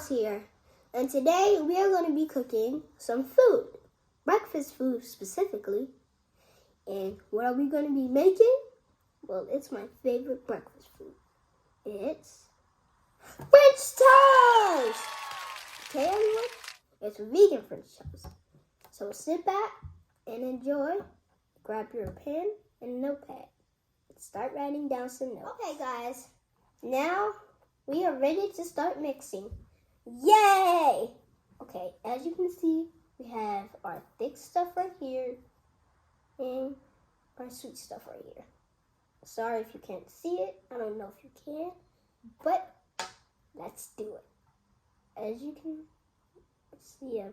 Myles here, and today we are going to be cooking some food, breakfast food specifically. And what are we going to be making? Well, it's my favorite breakfast food. It's French toast! Okay, everyone? It's vegan French toast. So sit back and enjoy. Grab your pen and notepad. Start writing down some notes. Okay, guys. Now we are ready to start mixing. Yay! Okay, as you can see, we have our thick stuff right here and our sweet stuff right here. Sorry if you can't see it. I don't know if you can, but let's do it. As you can see, I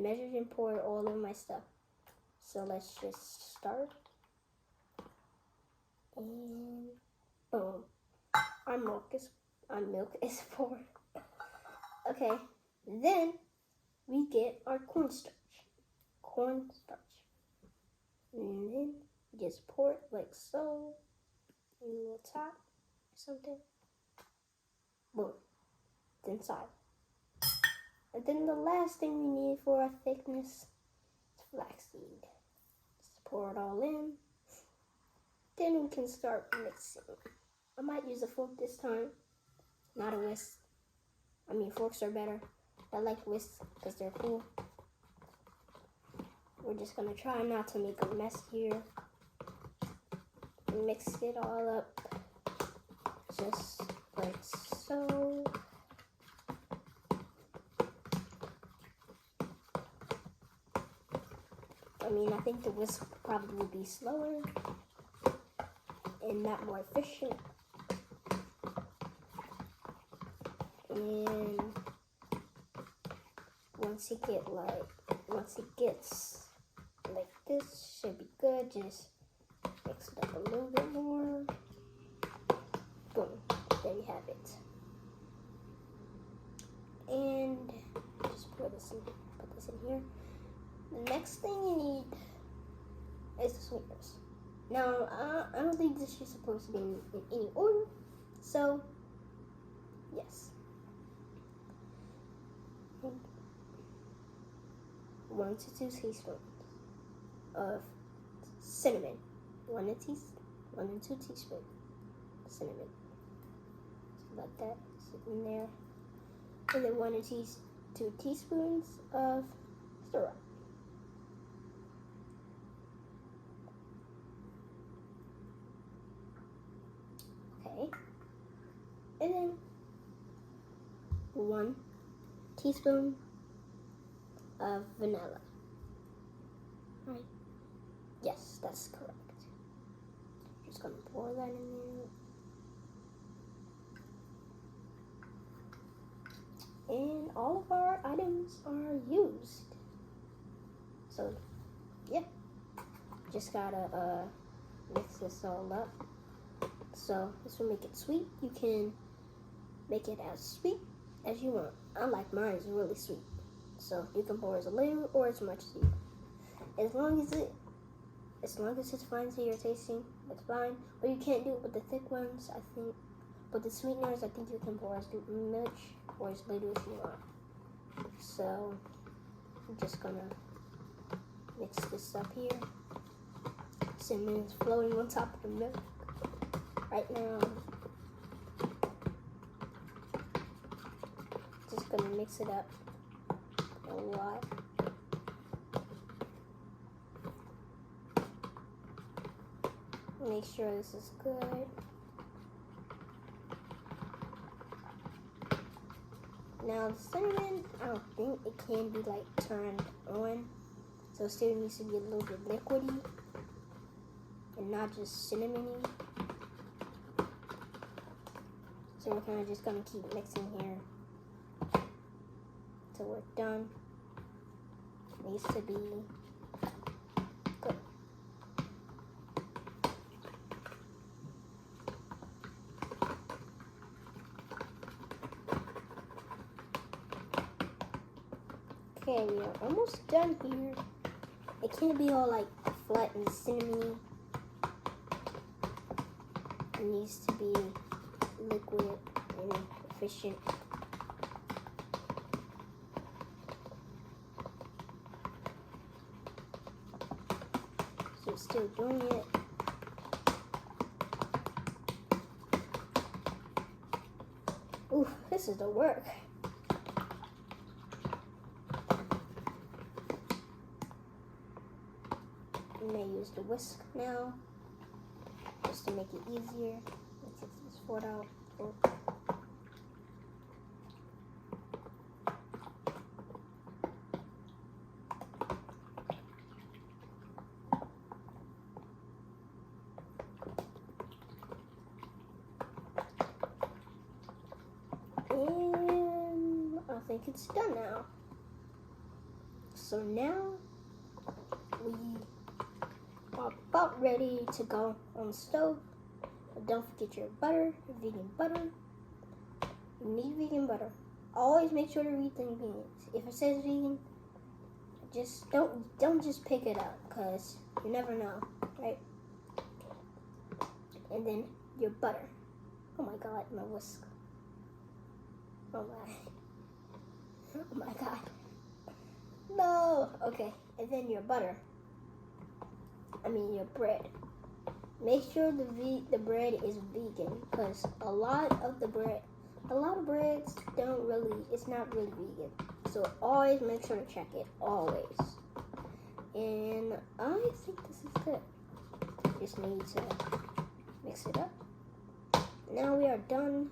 measured and poured all of my stuff. So let's just start. And boom. Our milk is poured. Okay, then we get our cornstarch. And then just pour it like so. In the little top or something. Boom. It's inside. And then the last thing we need for our thickness is flaxseed. Just pour it all in. Then we can start mixing. I might use a fork this time, not a whisk. I mean, forks are better. I like whisks because they're cool. We're just gonna try not to make a mess here. Mix it all up, just like so. I mean, I think the whisk would probably be slower and not more efficient. And once it gets like this, should be good. Just mix it up a little bit more. Boom, there you have it. And just put this in here. The next thing you need is the sweeteners. Now, I don't think this is supposed to be in any order, so yes. 1 to 2 teaspoons of cinnamon. 1 and 2 teaspoons cinnamon. So let that sit in there. And then 1 and 2 teaspoons of syrup. Okay. And then 1 teaspoon of vanilla. Right? Yes, that's correct. Just gonna pour that in there. And all of our items are used. So, yeah. Just gotta mix this all up. So, this will make it sweet. You can make it as sweet as you want. I like mine, it's really sweet. So, you can pour as little or as much as you want. As long as it's fine to your tasting, it's fine. But you can't do it with the thick ones, I think. But the sweeteners, I think you can pour as much or as little as you want. So, I'm just gonna mix this up here. Cinnamon is floating on top of the milk right now. Just gonna mix it up a lot. Make sure this is good. Now the cinnamon, I don't think it can be like turned on. So it still needs to be a little bit liquidy and not just cinnamony. So we're kind of just gonna keep mixing here till we're done. It needs to be good. Okay, we are almost done here. It can't be all like flat and cinnamony. It needs to be liquid and efficient. So it's still doing it. Ooh, this is the work. I may use the whisk now, just to make it easier. Let's take this foot out. And I think it's done now. So now we are about ready to go on the stove. But don't forget your butter, vegan butter. You need vegan butter. Always make sure to read the ingredients. If it says vegan, just don't just pick it up, because you never know, right? And then your butter. Oh my god, my whisk. Oh my god. No. Okay, and then your butter. Your bread. Make sure the bread is vegan, because a lot of breads it's not really vegan. So always make sure to check it, always. And I think this is good. Just need to mix it up. Now we are done.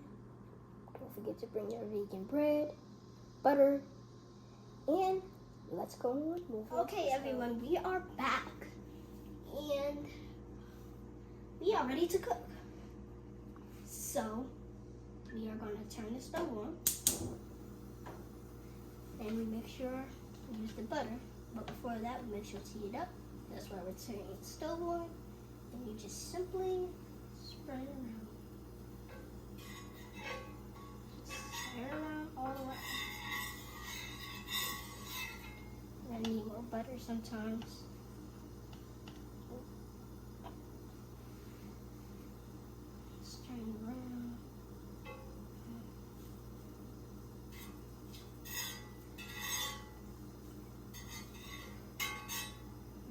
Don't forget to bring your vegan bread, butter, and let's go on. Okay, everyone, we are back. And we are ready to cook. So we are going to turn the stove on. And we make sure we use the butter. But before that, we make sure to heat it up. That's why we're turning the stove on. And you just simply spread it around. Spread it around all the way. I need more butter sometimes. Just turn it around.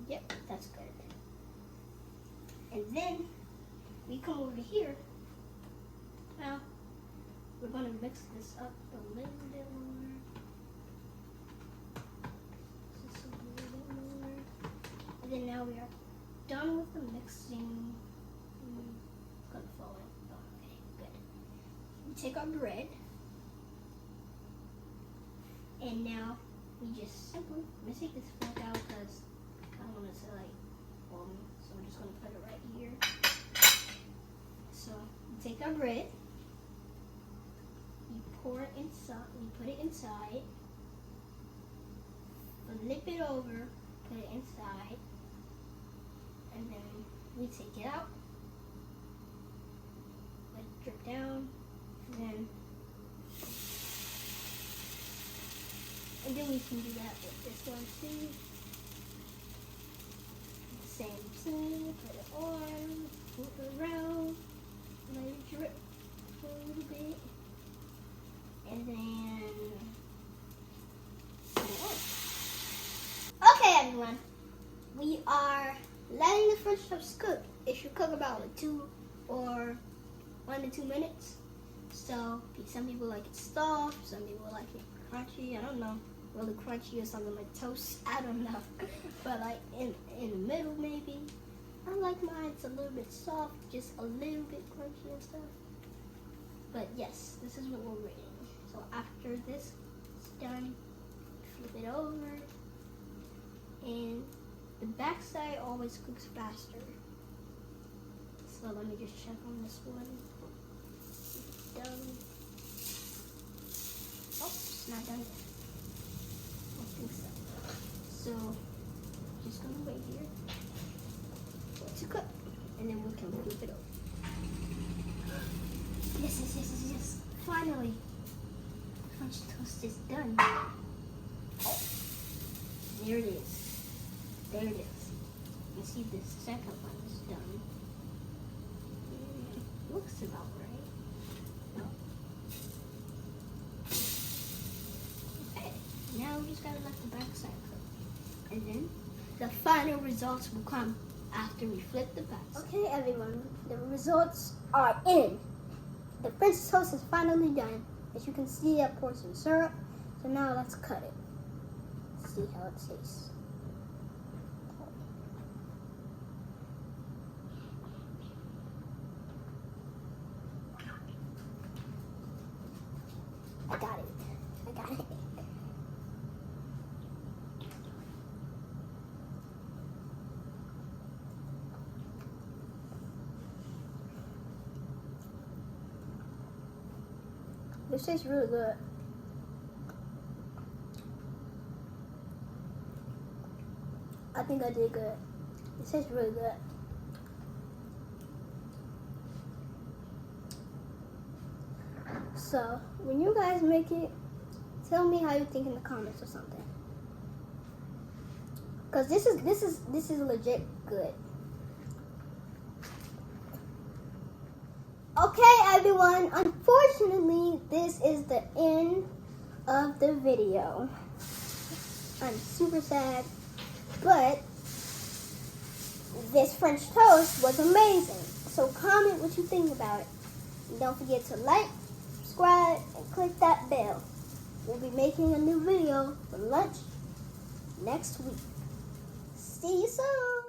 Yep, that's good. And then we come over here. Now we're going to mix this up a little bit more. Just a little bit more. And then now we are done with the mixing. It's going to fall in. Okay, good. We take our bread. And now we just simply, let me take this fork out because I don't want it to fall me. So we're just going to put it right here. So we take our bread. You pour it inside, you put it inside. Flip it over, put it inside. And then we take it out. Let it drip down. And then we can do that with this one too. Same thing, put it on, move it around, let it drip for a little bit, and then put it on. Okay, everyone, we are letting the French toast cook. It should cook about 1 to 2 minutes. So some people like it soft, some people like it crunchy. I don't know, really crunchy or something like toast. I don't know, but like in the middle maybe. I like mine. It's a little bit soft, just a little bit crunchy and stuff. But yes, this is what we're reading. So after this is done, flip it over, and the back side always cooks faster. So let me just check on this one. Done. Oh, it's not done yet. I don't think so. So, just gonna wait here for it to cook, and then we can flip it over. Yes. Finally, French toast is done. Oh, there it is. There it is. You see the second one is done. Looks about right. No. just gotta let the back side cook. And then the final results will come after we flip the back side. Okay, everyone, the results are in. The French toast is finally done. As you can see, I poured some syrup. So now let's cut it. See how it tastes. I got it. This tastes really good. I think I did good. It tastes really good. So when you guys make it, tell me how you think in the comments or something. Cause this is legit good. Okay, everyone. Unfortunately, this is the end of the video. I'm super sad, but this French toast was amazing. So comment what you think about it. And don't forget to like, subscribe, and click that bell. We'll be making a new video for lunch next week. See you soon.